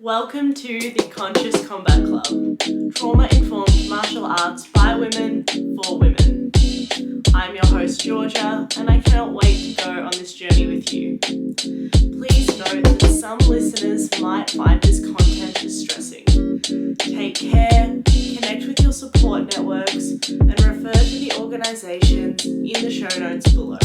Welcome to the Conscious Combat Club, trauma-informed martial arts by women for women. I'm your host Georgia, and I cannot wait to go on this journey with you. Please note that some listeners might find this content distressing. Take care, connect with your support networks, and refer to the organisations in the show notes below.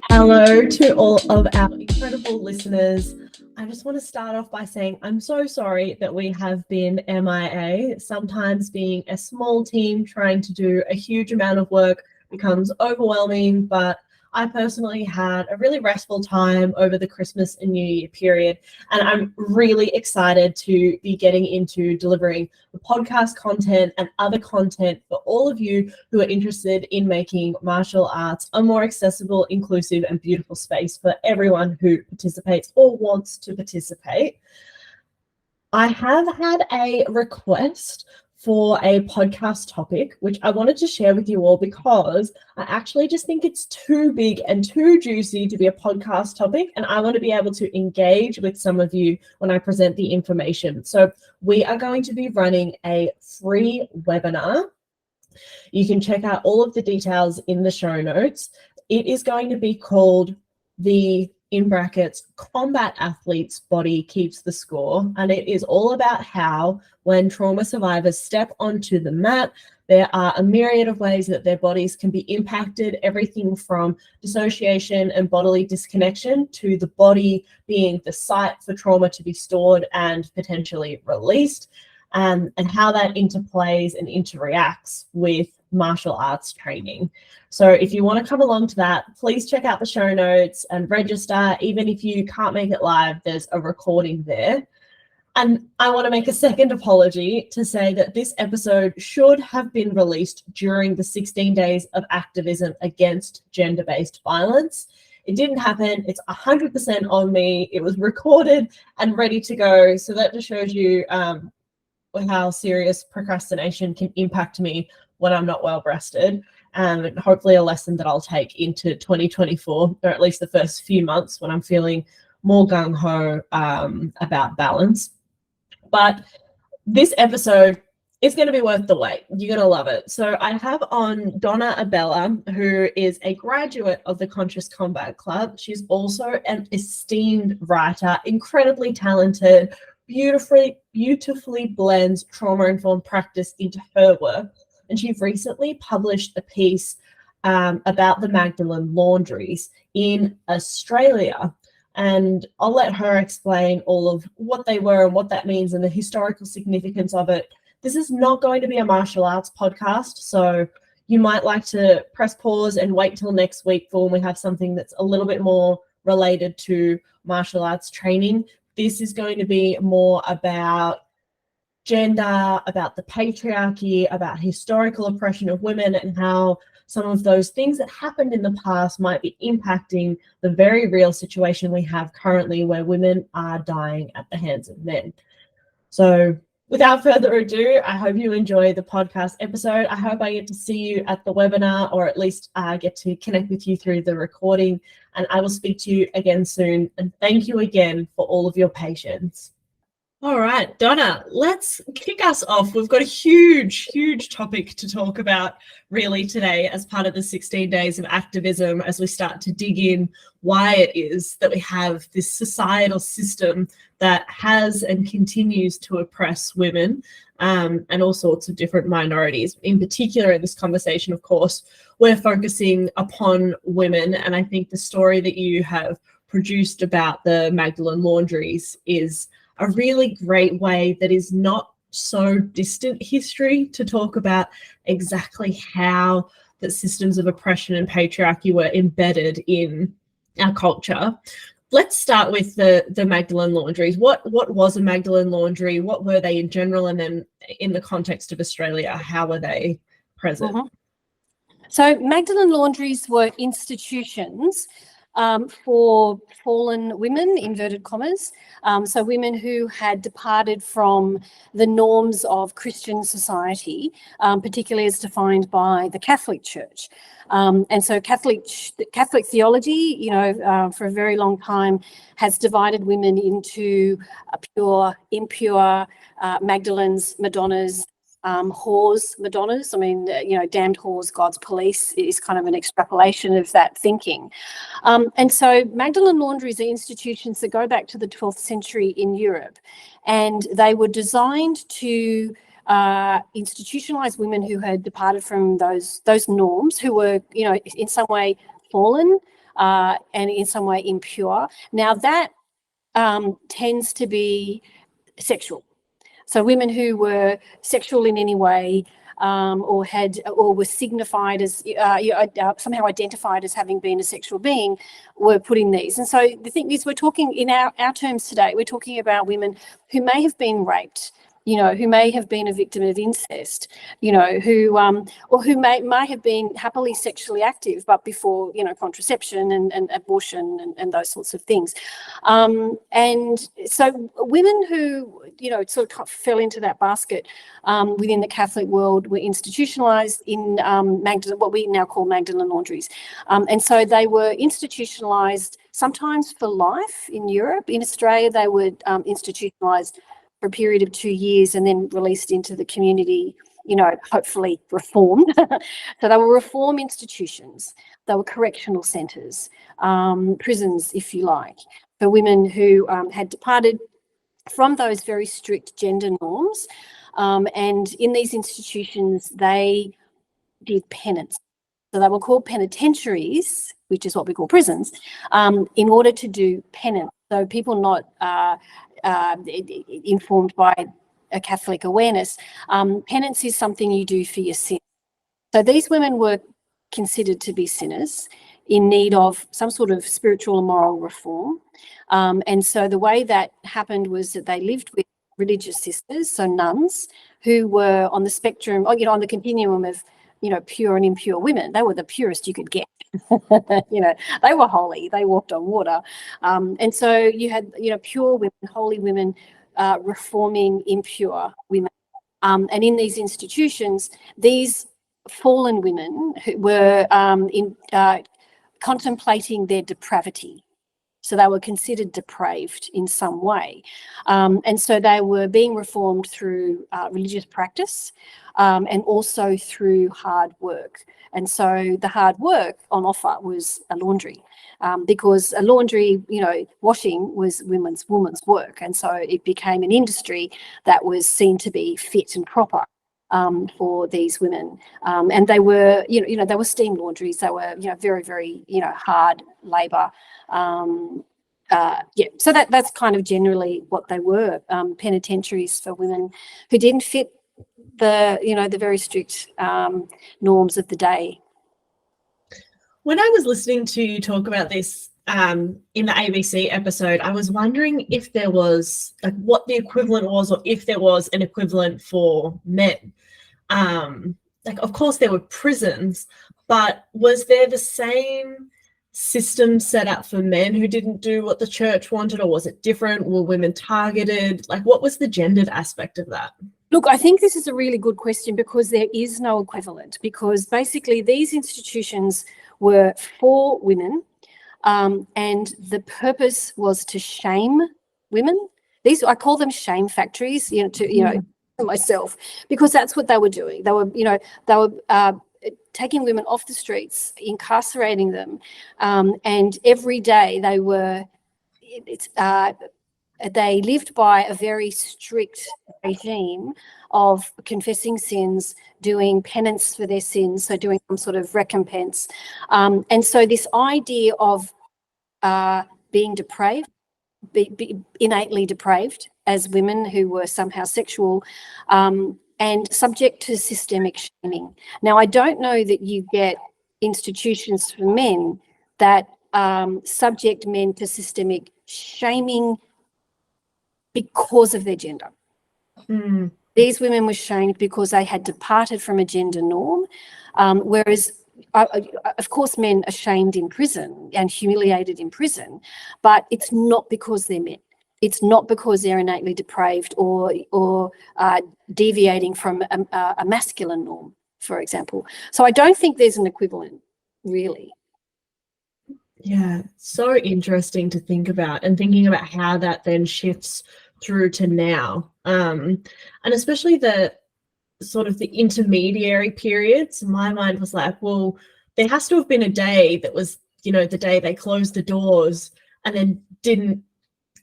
Hello to all of our incredible listeners. I just want to start off by saying I'm so sorry that we have been MIA. Sometimes being a small team trying to do a huge amount of work becomes overwhelming, but I personally had a really restful time over the Christmas and New Year period, and I'm really excited to be getting into delivering the podcast content and other content for all of you who are interested in making martial arts a more accessible, inclusive, and beautiful space for everyone who participates or wants to participate. I have had a request for a podcast topic, which I wanted to share with you all because I actually just think it's too big and too juicy to be a podcast topic, and I want to be able to engage with some of you when I present the information. So we are going to be running a free webinar. You can check out all of the details in the show notes. It is going to be called the in brackets, combat athlete's body keeps the score. And it is all about how when trauma survivors step onto the mat, there are a myriad of ways that their bodies can be impacted, everything from dissociation and bodily disconnection to the body being the site for trauma to be stored and potentially released, and how that interplays and interacts with martial arts training. So if you want to come along to that, please check out the show notes and register. Even if you can't make it live, there's a recording there. And I want to make a second apology to say that this episode should have been released during the 16 days of activism against gender-based violence. It didn't happen. It's 100% on me. It was recorded and ready to go. So that just shows you how serious procrastination can impact me when I'm not well rested, and hopefully a lesson that I'll take into 2024, or at least the first few months when I'm feeling more gung-ho about balance. But this episode is going to be worth the wait. You're going to love it. So I have on Donna Abela, who is a graduate of the Conscious Combat Club. She's also an esteemed writer, incredibly talented, beautifully blends trauma-informed practice into her work. And she recently published a piece about the Magdalen laundries in Australia. And I'll let her explain all of what they were and what that means and the historical significance of it. This is not going to be a martial arts podcast, so you might like to press pause and wait till next week for when we have something that's a little bit more related to martial arts training. This is going to be more about gender, about the patriarchy, about historical oppression of women, and how some of those things that happened in the past might be impacting the very real situation we have currently where women are dying at the hands of men. So without further ado, I hope you enjoy the podcast episode. I hope I get to see you at the webinar, or at least get to connect with you through the recording, and I will speak to you again soon. And thank you again for all of your patience. All right, Donna, let's kick us off. We've got a huge topic to talk about really today as part of the 16 days of activism, as we start to dig in why it is that we have this societal system that has and continues to oppress women and all sorts of different minorities. In particular, in this conversation, of course, we're focusing upon women, and I think the story that you have produced about the Magdalen laundries is a really great way that is not so distant history to talk about exactly how the systems of oppression and patriarchy were embedded in our culture. Let's start with the Magdalen laundries. What was a Magdalen laundry? What were they in general? And then in the context of Australia, how were they present? So Magdalen laundries were institutions for fallen women, inverted commas, so women who had departed from the norms of Christian society, particularly as defined by the Catholic Church. And so Catholic theology, for a very long time has divided women into pure, impure, Magdalens, Madonnas, whores, Madonnas. I mean, damned whores, God's police is kind of an extrapolation of that thinking. And so Magdalen laundries are institutions that go back to the 12th century in Europe, and they were designed to institutionalize women who had departed from those norms, who were, in some way fallen and in some way impure. Now that tends to be sexual. So women who were sexual in any way, or were signified as somehow identified as having been a sexual being, were put in these. And so the thing is, we're talking in our terms today, we're talking about women who may have been raped, who may have been a victim of incest, who may have been happily sexually active, but before, contraception and abortion and those sorts of things. And so women who, sort of fell into that basket within the Catholic world were institutionalized in Magdalen, what we now call Magdalen laundries. And so they were institutionalized sometimes for life in Europe. In Australia, they were institutionalized for a period of 2 years and then released into the community, hopefully reformed. So they were reform institutions. They were correctional centres, prisons, if you like, for women who had departed from those very strict gender norms. And in these institutions, they did penance. So they were called penitentiaries, which is what we call prisons, in order to do penance. So people not informed by a Catholic awareness, penance is something you do for your sin. So these women were considered to be sinners in need of some sort of spiritual and moral reform. And so the way that happened was that they lived with religious sisters, so nuns, who were on the spectrum, on the continuum of, pure and impure women. They were the purest you could get. They were holy. They walked on water. And so you had, pure women, holy women, reforming impure women. And in these institutions, these fallen women who were contemplating their depravity. So they were considered depraved in some way. And so they were being reformed through religious practice and also through hard work. And so the hard work on offer was a laundry, because a laundry, washing was women's work. And so it became an industry that was seen to be fit and proper for these women. And they were, they were steam laundries. They were, very, very, hard labour. So that's kind of generally what they were, penitentiaries for women who didn't fit the, the very strict norms of the day. When I was listening to you talk about this in the ABC episode, I was wondering if there was, like, what the equivalent was, or if there was an equivalent for men. Of course there were prisons, but was there the same system set up for men who didn't do what the church wanted, or was it different? Were women targeted? Like, what was the gendered aspect of that? Look, I think this is a really good question, because there is no equivalent, because basically these institutions were for women, and the purpose was to shame women. These, I call them shame factories, to myself, because that's what they were doing. They were taking women off the streets, incarcerating them, and every day they lived by a very strict regime of confessing sins, doing penance for their sins, so doing some sort of recompense. And so this idea of being depraved, innately depraved as women who were somehow sexual, and subject to systemic shaming. Now, I don't know that you get institutions for men that subject men to systemic shaming because of their gender. These women were shamed because they had departed from a gender norm, whereas of course, men are shamed in prison and humiliated in prison, but it's not because they're men. It's not because they're innately depraved or deviating from a masculine norm, for example. So I don't think there's an equivalent, really. Yeah, so interesting to think about, and thinking about how that then shifts through to now, and especially the sort of the intermediary periods. My mind was like, well, there has to have been a day that was, the day they closed the doors and then didn't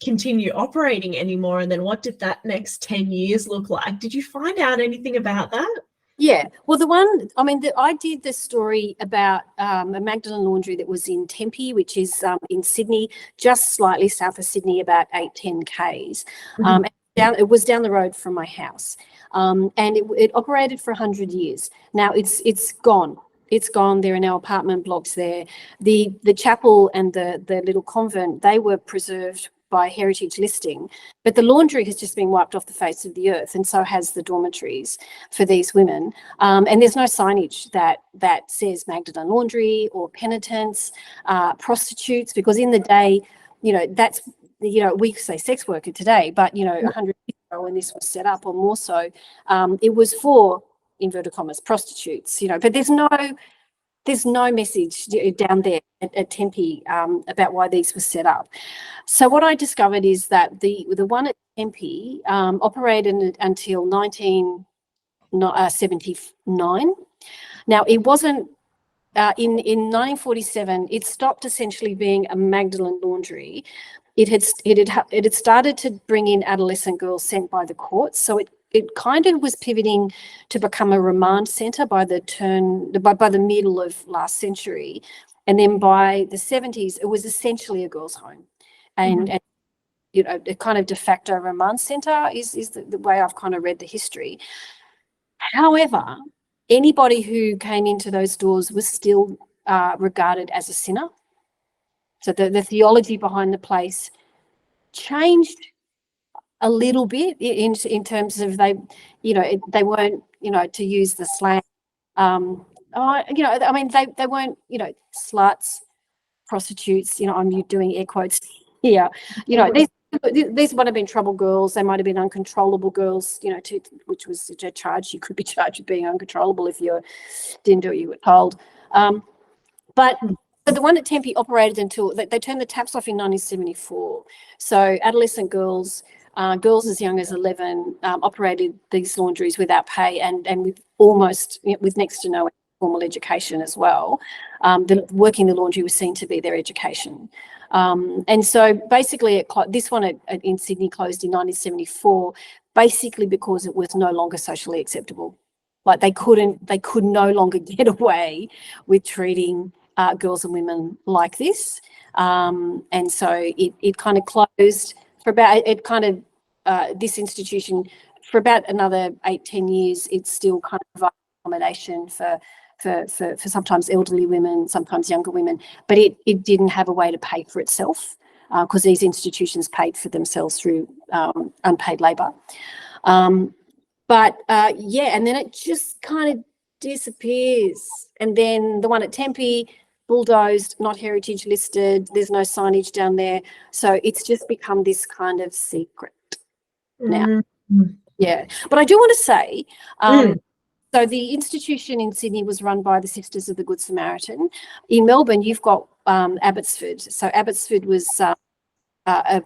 continue operating anymore. And then what did that next 10 years look like? Did you find out anything about that? Yeah, well, I did the story about a Magdalen laundry that was in Tempe, which is in Sydney, just slightly south of Sydney, about 8-10 Ks. It was down the road from my house, and it operated for 100 years. Now it's gone. It's gone. There are now apartment blocks there. The chapel and the little convent, they were preserved by heritage listing, but the laundry has just been wiped off the face of the earth, and so has the dormitories for these women. And there's no signage that says Magdalen laundry or penitents, prostitutes, because in the day, that's, we say sex worker today, but 100 years ago when this was set up, or more so, it was for, inverted commas, prostitutes. But there's no message down there at Tempe about why these were set up. So what I discovered is that the one at Tempe operated until 1979. Now, it wasn't in 1947. It stopped essentially being a Magdalen laundry. It had started to bring in adolescent girls sent by the courts. So it kind of was pivoting to become a remand centre by the middle of last century. And then by the 70s, it was essentially a girls' home. And a kind of de facto remand centre is the way I've kind of read the history. However, anybody who came into those doors was still regarded as a sinner. So the theology behind the place changed a little bit in terms of they weren't, to use the slang, they weren't, sluts, prostitutes, I'm doing air quotes here. These might have been trouble girls. They might have been uncontrollable girls, which was a charge. You could be charged with being uncontrollable if you didn't do what you were told. But the one at Tempe operated until they turned the taps off in 1974. So adolescent girls, girls as young as 11, operated these laundries without pay and with next to no formal education as well. Working the laundry was seen to be their education. And so basically this one in Sydney closed in 1974, basically because it was no longer socially acceptable. Like they could no longer get away with treating girls and women like this. And so it kind of closed for about, this institution for about another 8-10 years. It's still kind of providing accommodation for sometimes elderly women, sometimes younger women, but it didn't have a way to pay for itself because these institutions paid for themselves through unpaid labour. And then it just kind of disappears. And then the one at Tempe, bulldozed, not heritage listed, there's no signage down there. So it's just become this kind of secret now. Yeah. But I do want to say, so the institution in Sydney was run by the Sisters of the Good Samaritan. In Melbourne, you've got Abbotsford. So Abbotsford was of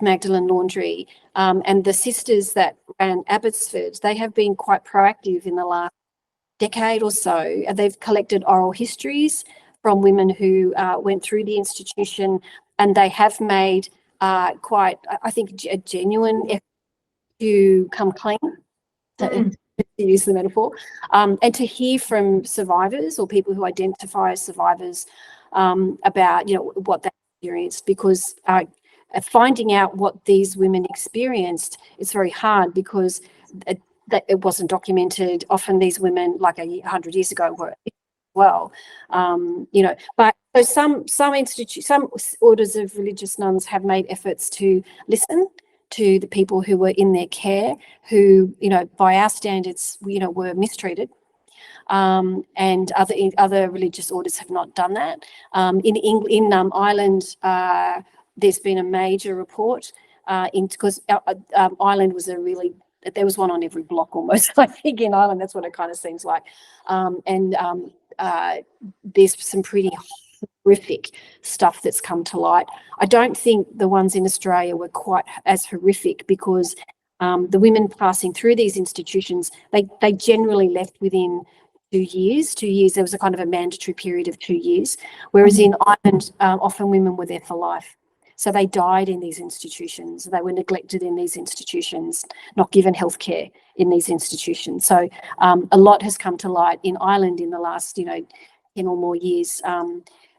Magdalen Laundry, and the sisters that ran Abbotsford, they have been quite proactive in the last decade or so. They've collected oral histories from women who went through the institution, and they have made quite, I think, a genuine effort to come clean. To use the metaphor, and to hear from survivors or people who identify as survivors about what they experienced, because finding out what these women experienced is very hard because it wasn't documented. Often these women, like 100 years ago, were well, but so some orders of religious nuns have made efforts to listen to the people who were in their care, who, by our standards, were mistreated. and other religious orders have not done that. In Ireland, there's been a major report because Ireland was there was one on every block almost, I think, in Ireland. That's what it kind of seems like. There's some pretty horrific stuff that's come to light. I don't think the ones in Australia were quite as horrific because the women passing through these institutions, they generally left within 2 years. 2 years, there was a kind of a mandatory period of 2 years, whereas in Ireland, often women were there for life. So they died in these institutions. They were neglected in these institutions, not given healthcare in these institutions. So a lot has come to light in Ireland in the last, 10 or more years.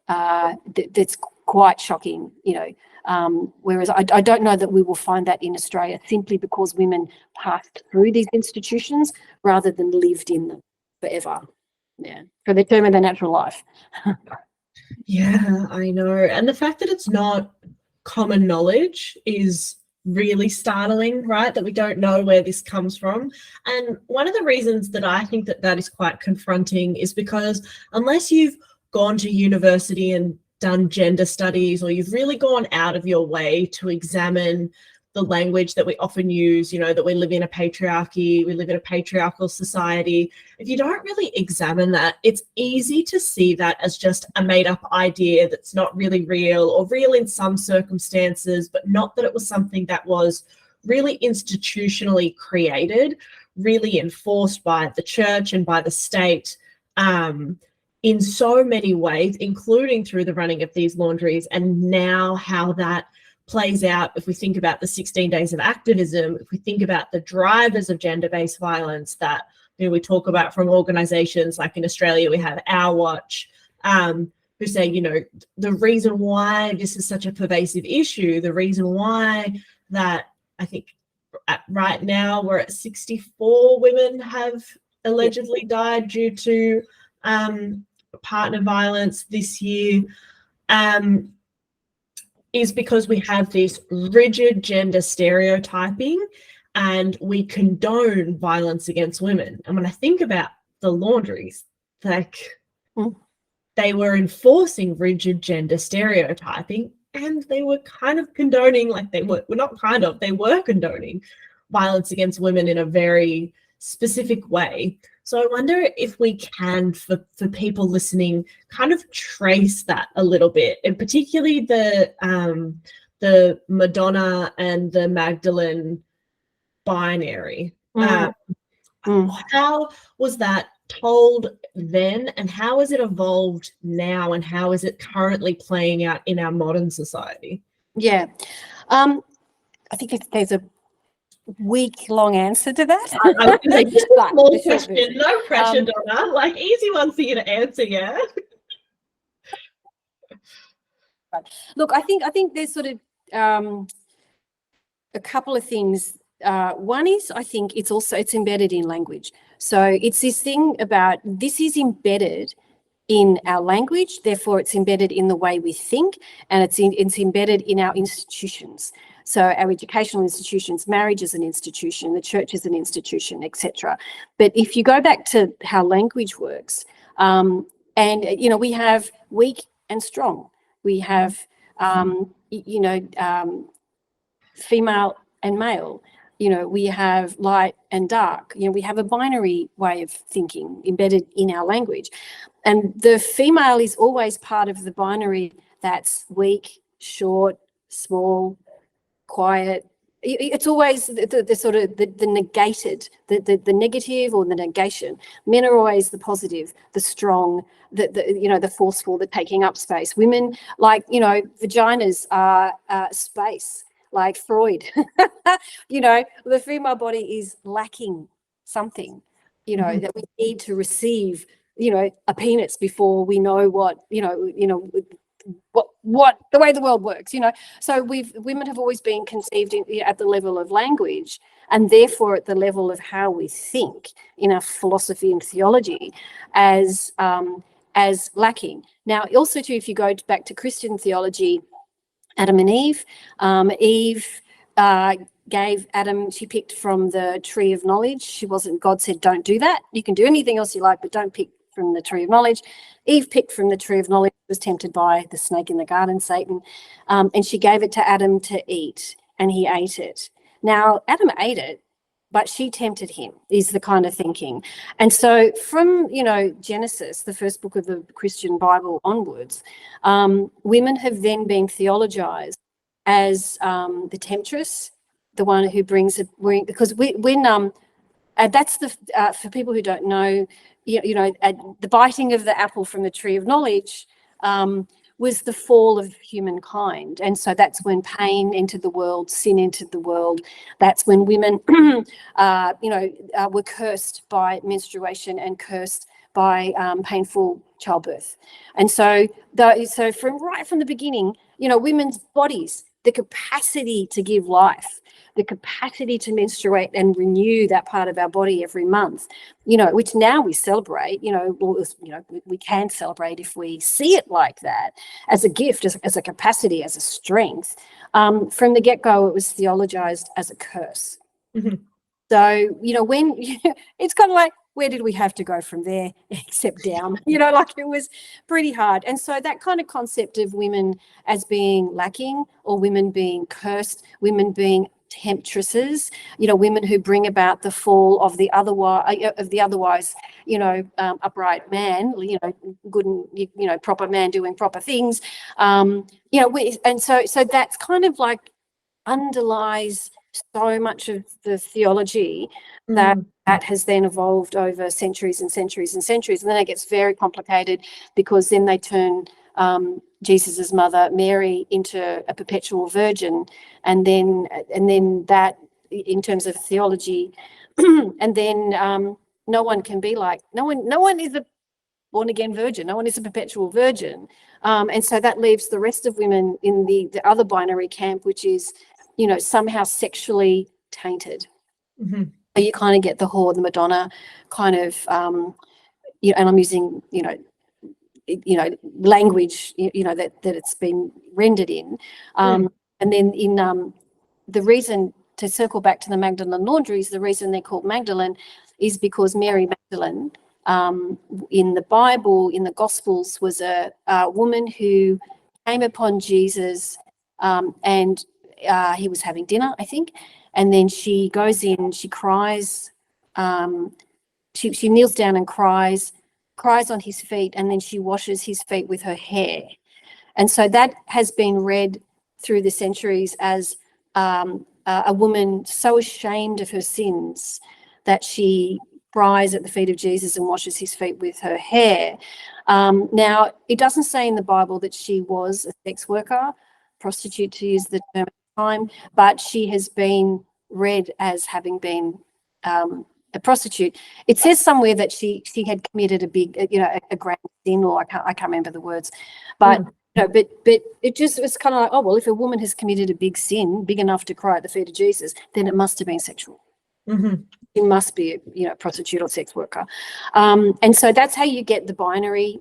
That's quite shocking, whereas I don't know that we will find that in Australia simply because women passed through these institutions rather than lived in them forever. Yeah, for the term of their natural life. Yeah, I know. And the fact that it's not common knowledge is really startling, right? That we don't know where this comes from. And one of the reasons that I think that is quite confronting is because unless you've gone to university and done gender studies, or you've really gone out of your way to examine the language that we often use, that we live in a patriarchy, we live in a patriarchal society. If you don't really examine that, it's easy to see that as just a made-up idea that's not really real, or real in some circumstances, but not that it was something that was really institutionally created, really enforced by the church and by the state in so many ways, including through the running of these laundries, and now how that plays out if we think about the 16 days of activism, if we think about the drivers of gender-based violence that we talk about from organisations like in Australia, we have Our Watch, who say, the reason why this is such a pervasive issue, the reason why that I think right now we're at 64 women have allegedly died due to partner violence this year, is because we have this rigid gender stereotyping and we condone violence against women. And when I think about the laundries, they were enforcing rigid gender stereotyping, and they were kind of condoning, they were condoning violence against women in a very specific way. So I wonder if we can, for people listening, kind of trace that a little bit, and particularly the Madonna and the Magdalen binary. How was that told then, and how has it evolved now, and how is it currently playing out in our modern society? Yeah, I think there's a week-long answer to that. I was going to say, just a small question, no pressure, Donna, easy one for you to answer, yeah? Look, I think there's sort of a couple of things. One is, I think it's embedded in language. So it's this thing about this is embedded in our language, therefore it's embedded in the way we think, and it's embedded in our institutions. So our educational institutions, marriage is an institution, the church is an institution, etc. But if you go back to how language works, and we have weak and strong, we have female and male, we have light and dark, we have a binary way of thinking embedded in our language. And the female is always part of the binary that's weak, short, small, quiet. It's always the sort of the negated, the negative or the negation. Men are always the positive, the strong, the forceful, the taking up space. Women, vaginas are space, like Freud. The female body is lacking something, that we need to receive, a penis before we know what the way the world works, So women have always been conceived at the level of language, and therefore at the level of how we think in our philosophy and theology as lacking. Now, also too, if you go back to Christian theology, Adam and Eve gave Adam, she picked from the tree of knowledge. God said, don't do that. You can do anything else you like, but don't pick from the tree of knowledge. Eve picked from the tree of knowledge, was tempted by the snake in the garden, Satan, and she gave it to Adam to eat, and he ate it. Now, Adam ate it, but she tempted him, is the kind of thinking. And so from, Genesis, the first book of the Christian Bible onwards, women have then been theologized as the temptress, the one who brings it, because that's for people who don't know, the biting of the apple from the tree of knowledge was the fall of humankind. And so that's when pain entered the world, sin entered the world. That's when women, were cursed by menstruation and cursed by painful childbirth. And so right from the beginning, women's bodies, the capacity to give life, the capacity to menstruate and renew that part of our body every month, which now we celebrate, we can celebrate if we see it like that, as a gift, as a capacity, as a strength. From the get-go, it was theologized as a curse. Mm-hmm. So, when it's kind of like, where did we have to go from there except down? It was pretty hard. And so that kind of concept of women as being lacking, or women being cursed, women being temptresses, women who bring about the fall of the otherwise, upright man, good and, proper man doing proper things. And so that's kind of like underlies so much of the theology that has then evolved over centuries and centuries and centuries. And then it gets very complicated, because then they turn Jesus's mother Mary into a perpetual virgin, and then that, in terms of theology, and then no one is a born again virgin. No one is a perpetual virgin, and so that leaves the rest of women in the other binary camp, which is somehow sexually tainted. Mm-hmm. So you kind of get the whore, the Madonna kind of, and I'm using, language, that it's been rendered in. And then in the reason, to circle back to the Magdalen laundries, the reason they're called Magdalen is because Mary Magdalene, in the Bible, in the Gospels, was a woman who came upon Jesus, and he was having dinner, I think, and then she goes in, she cries, she kneels down and cries on his feet, and then she washes his feet with her hair. And so that has been read through the centuries as a woman so ashamed of her sins that she cries at the feet of Jesus and washes his feet with her hair. Now, it doesn't say in the Bible that she was a sex worker, prostitute to use the term at the time, but she has been read as having been a prostitute. It says somewhere that she had committed a big, a grand sin, or I can't remember the words, but but it just was kind of like, oh well, if a woman has committed a big sin, big enough to cry at the feet of Jesus, then it must have been sexual. Mm-hmm. It must be a prostitute or sex worker, and so that's how you get the binary,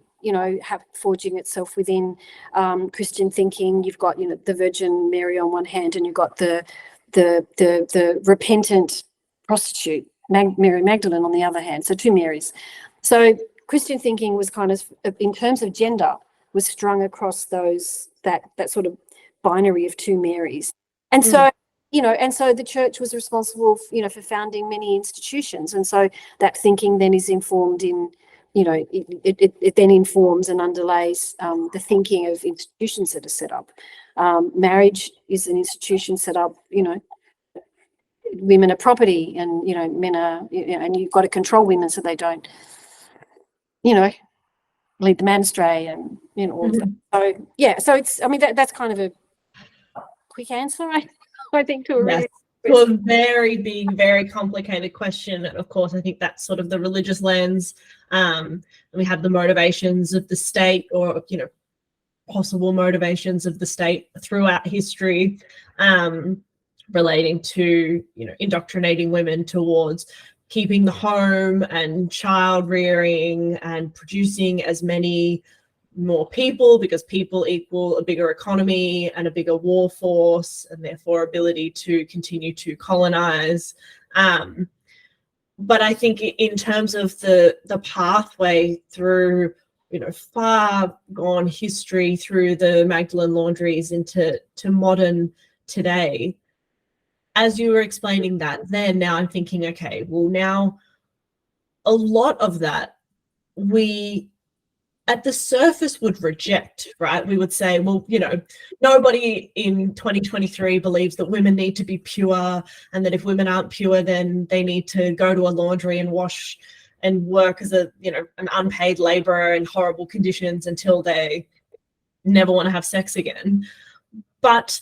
forging itself within Christian thinking. You've got the Virgin Mary on one hand, and you've got the repentant prostitute, Mary Magdalene, on the other hand. So two Marys. So Christian thinking was kind of, in terms of gender, was strung across that sort of binary of two Marys. And so, and so the church was responsible, for founding many institutions. And so that thinking then is informed in, it then informs and underlays the thinking of institutions that are set up. Marriage is an institution set up, women are property, and men are, and you've got to control women so they don't, lead the man astray, and all of that. So yeah, so it's, I mean, that's kind of a quick answer, I think, to a really to a very big, very complicated question. And of course, I think that's sort of the religious lens. And we have the motivations of the state, or possible motivations of the state throughout history, relating to indoctrinating women towards keeping the home and child rearing and producing as many more people because people equal a bigger economy and a bigger war force and therefore ability to continue to colonize. But I think in terms of the pathway through, far gone history, through the Magdalen laundries into modern today, as you were explaining that then, now I'm thinking, okay, well, now a lot of that we at the surface would reject, right? We would say, well, nobody in 2023 believes that women need to be pure, and that if women aren't pure, then they need to go to a laundry and wash and work as an unpaid laborer in horrible conditions until they never want to have sex again. But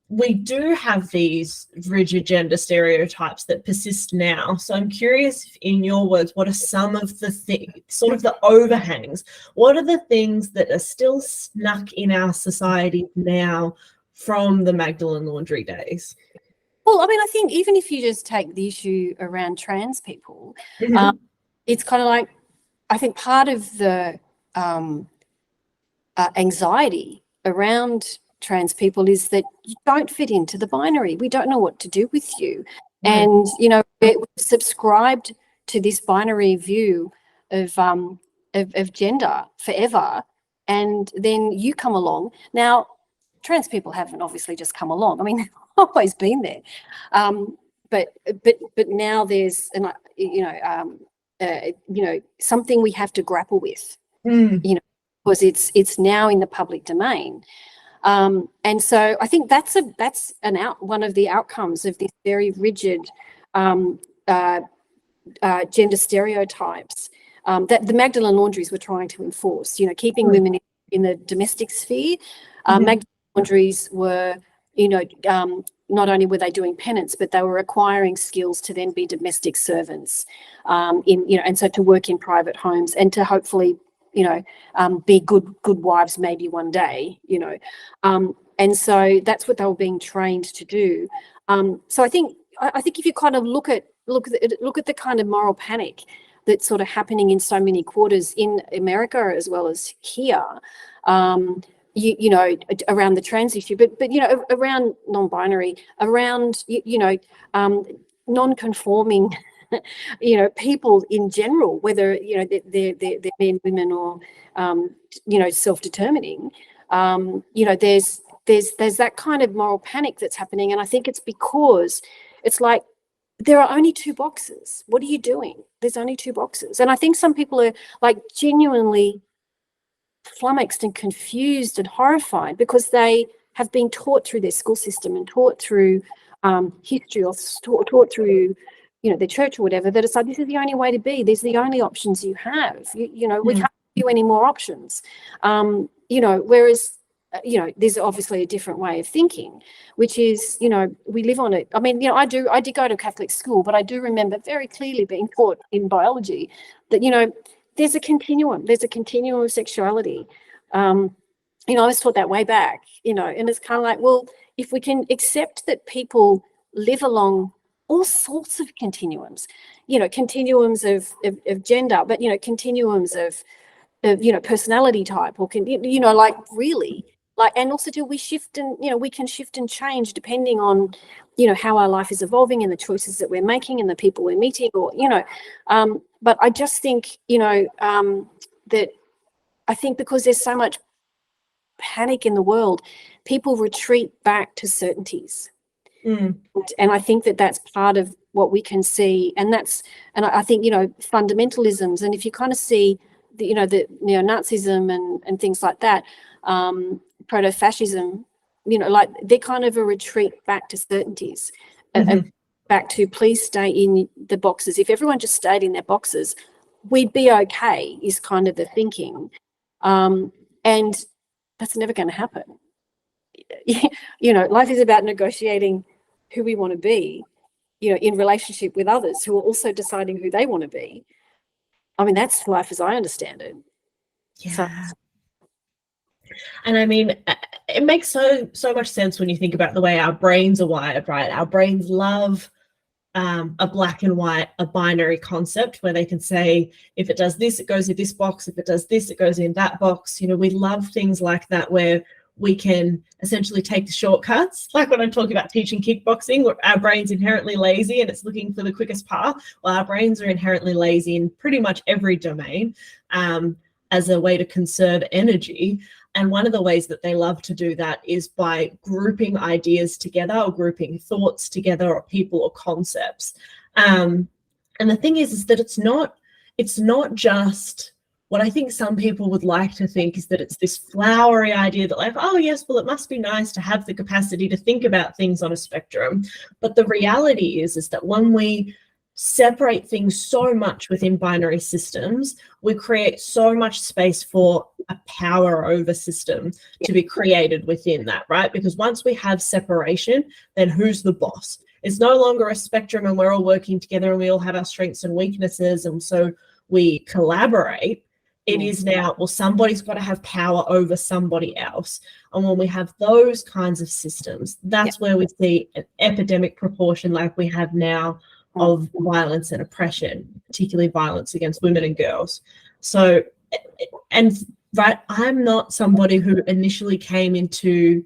we do have these rigid gender stereotypes that persist now. So I'm curious, in your words, what are some of the things, sort of the overhangs? What are the things that are still snuck in our society now from the Magdalen laundry days? Well, I mean, I think even if you just take the issue around trans people, it's kind of like, I think part of the anxiety around trans people is that you don't fit into the binary. We don't know what to do with you. And, we're subscribed to this binary view of gender forever. And then you come along. Now, trans people haven't obviously just come along. I mean, they've always been there. But now there's, something we have to grapple with, because it's now in the public domain. And so I think that's one of the outcomes of this very rigid gender stereotypes that the Magdalen laundries were trying to enforce. Keeping women in the domestic sphere. Magdalen laundries were, not only were they doing penance, but they were acquiring skills to then be domestic servants, and so to work in private homes and to hopefully be good wives maybe one day, and so that's what they were being trained to do. So I think if you kind of look at the kind of moral panic that's sort of happening in so many quarters in America as well as here, around the trans issue, but around non-binary, around non-conforming people in general, whether they're men, women, or self-determining. There's that kind of moral panic that's happening, and I think it's because it's like there are only two boxes. What are you doing? There's only two boxes, and I think some people are like genuinely flummoxed and confused and horrified because they have been taught through their school system and taught through history, or taught through the church or whatever, that it's like, this is the only way to be. These are the only options you have. We can't give you any more options. Whereas, there's obviously a different way of thinking, which is, we live on it. I mean, I did go to Catholic school, but I do remember very clearly being taught in biology that, there's a continuum. There's a continuum of sexuality. I was taught that way back, and it's kind of like, well, if we can accept that people live along all sorts of continuums, continuums of gender, but, continuums of personality type, or really, and also do we shift and, we can shift and change depending on, how our life is evolving and the choices that we're making and the people we're meeting, or, but I just think, that I think because there's so much panic in the world, people retreat back to certainties. And I think that that's part of what we can see, and I think fundamentalisms, and if you kind of see the the neo-Nazism and things like that, proto-fascism, they're kind of a retreat back to certainties, back to please stay in the boxes. If everyone just stayed in their boxes, we'd be okay, is kind of the thinking, and that's never going to happen. Life is about negotiating who we want to be, in relationship with others who are also deciding who they want to be. I mean, that's life as I understand it. Yeah. So, and I mean, it makes so much sense when you think about the way our brains are wired, right? Our brains love a black and white, a binary concept where they can say, if it does this, it goes in this box. If it does this, it goes in that box. You know, we love things like that where we can essentially take the shortcuts. Like when I'm talking about teaching kickboxing, where our brain's inherently lazy and it's looking for the quickest path. Well, our brains are inherently lazy in pretty much every domain as a way to conserve energy. And one of the ways that they love to do that is by grouping ideas together or grouping thoughts together or people or concepts. And the thing is that it's not just what I think some people would like to think is that it's this flowery idea that like, oh yes, well, it must be nice to have the capacity to think about things on a spectrum. But the reality is that when we separate things so much within binary systems, we create so much space for a power over system to be created within that, right? Because once we have separation, then who's the boss? It's no longer a spectrum and we're all working together and we all have our strengths and weaknesses and so we collaborate. It is now, well, somebody's got to have power over somebody else. And when we have those kinds of systems, that's where we see an epidemic proportion like we have now of violence and oppression, particularly violence against women and girls. So, and right, I'm not somebody who initially came into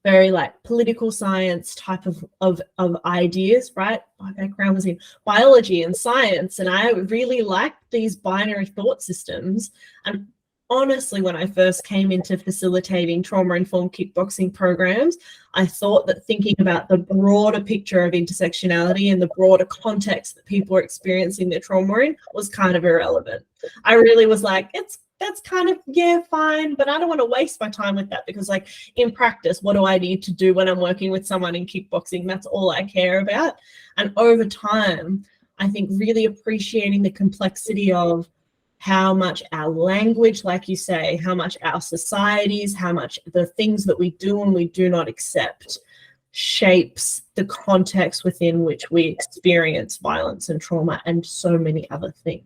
very like political science type of ideas, right? My background was in biology and science, and I really liked these binary thought systems. And honestly, when I first came into facilitating trauma-informed kickboxing programs, I thought that thinking about the broader picture of intersectionality and the broader context that people are experiencing their trauma in was kind of irrelevant. I really was like, that's kind of, yeah, fine, but I don't want to waste my time with that because like in practice, what do I need to do when I'm working with someone in kickboxing? That's all I care about. And over time, I think really appreciating the complexity of how much our language, like you say, how much our societies, how much the things that we do and we do not accept shapes the context within which we experience violence and trauma and so many other things.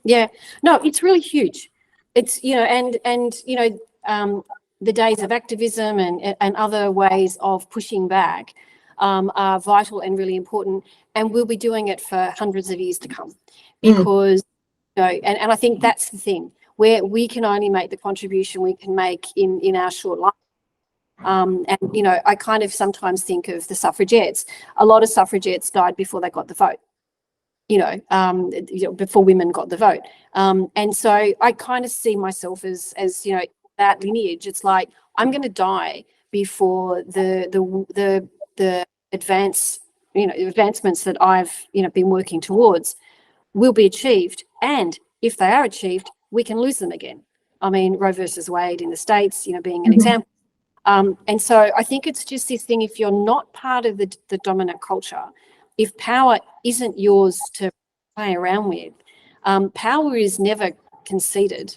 Yeah, no, it's really huge. It's, you know, and you know, the days of activism and other ways of pushing back are vital and really important, and we'll be doing it for hundreds of years to come because, you know, and I think that's the thing where we can only make the contribution we can make in our short life. And, you know, I kind of sometimes think of the suffragettes. A lot of suffragettes died before they got the vote. You know, before women got the vote. And so I kind of see myself as, you know, that lineage. It's like, I'm going to die before the advancements that I've, you know, been working towards will be achieved. And if they are achieved, we can lose them again. I mean, Roe versus Wade in the States, you know, being an example. And so I think it's just this thing, if you're not part of the dominant culture, if power isn't yours to play around with, power is never conceded.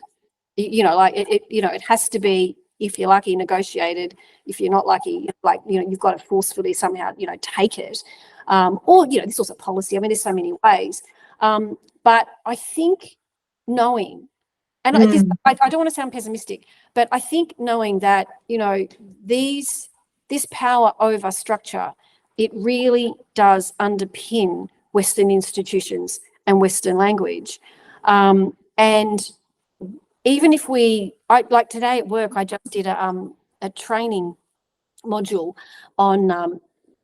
You know, like it has to be, if you're lucky, negotiated. If you're not lucky, like, you know, you've got to forcefully somehow, you know, take it. Or, you know, this is also policy. I mean, there's so many ways. But I think knowing, and I don't want to sound pessimistic, but I think knowing that, you know, this power over structure, it really does underpin Western institutions and Western language. And even if like today at work, I just did a training module on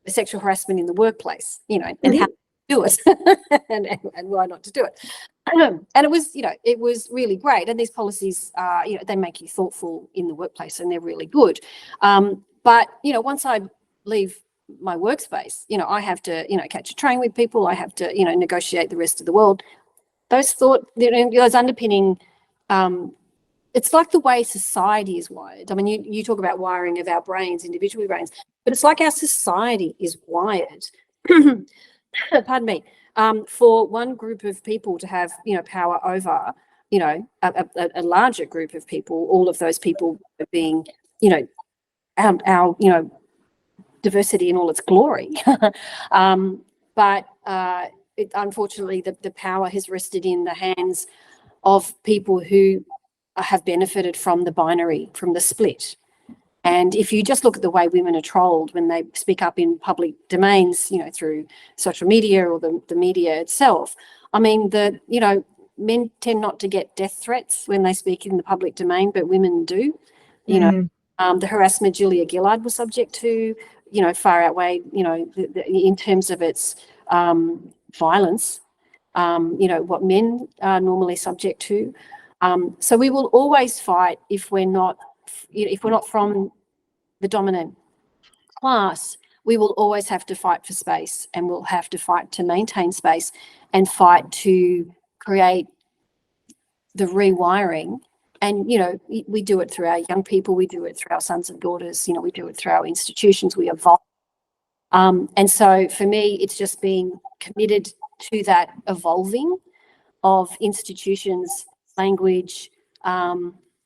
sexual harassment in the workplace, you know, and how to do it and why not to do it. And it was, you know, it was really great. And these policies, you know, they make you thoughtful in the workplace and they're really good. But, you know, once I leave my workspace, you know, I have to, you know, catch a train with people. I have to, you know, negotiate the rest of the world. Those those underpinning, it's like the way society is wired. I mean, you talk about wiring of our brains, individual brains, but it's like our society is wired. Pardon me. For one group of people to have, you know, power over, you know, a larger group of people, all of those people being, you know, our you know, diversity in all its glory. But unfortunately, the power has rested in the hands of people who have benefited from the binary, from the split. And if you just look at the way women are trolled when they speak up in public domains, you know, through social media or the media itself, I mean, men tend not to get death threats when they speak in the public domain, but women do. You know, the harassment Julia Gillard was subject to, you know, far outweighed, you know, in terms of its violence, you know, what men are normally subject to. So we will always fight if we're not from the dominant class. We will always have to fight for space, and we'll have to fight to maintain space and fight to create the rewiring. And, you know, we do it through our young people, we do it through our sons and daughters, you know, we do it through our institutions, we evolve. And so for me, it's just being committed to that evolving of institutions, language.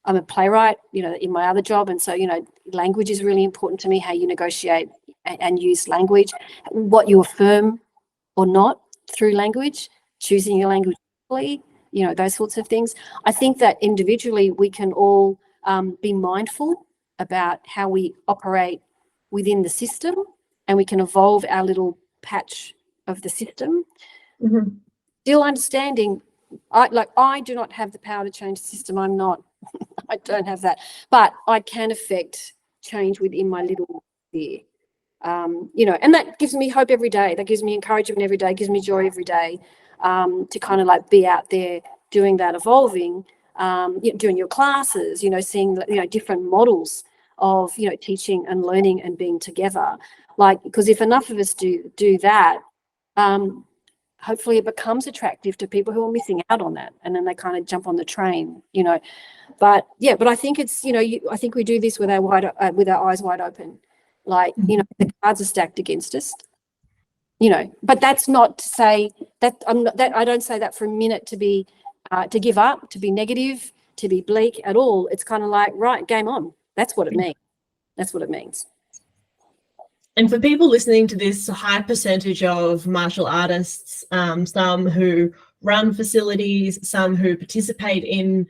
I'm a playwright, you know, in my other job. And so, you know, language is really important to me, how you negotiate and use language, what you affirm or not through language, choosing your language, you know, those sorts of things. I think that individually we can all be mindful about how we operate within the system, and we can evolve our little patch of the system. Still understanding, I do not have the power to change the system. I don't have that, but I can affect change within my little sphere. You know, and that gives me hope every day. That gives me encouragement every day, gives me joy every day, to kind of like be out there doing that evolving, doing your classes, you know, seeing, you know, different models of, you know, teaching and learning and being together. Like, because if enough of us do that, hopefully it becomes attractive to people who are missing out on that, and then they kind of jump on the train, you know. But yeah, but I think it's, you know, I think we do this with our eyes wide open. Like, you know, the cards are stacked against us, you know. But that's not to say that I don't say that for a minute to be to give up, to be negative, to be bleak at all. It's kind of like, right, game on. That's what it means. That's what it means. And for people listening to this, a high percentage of martial artists, some who run facilities, some who participate in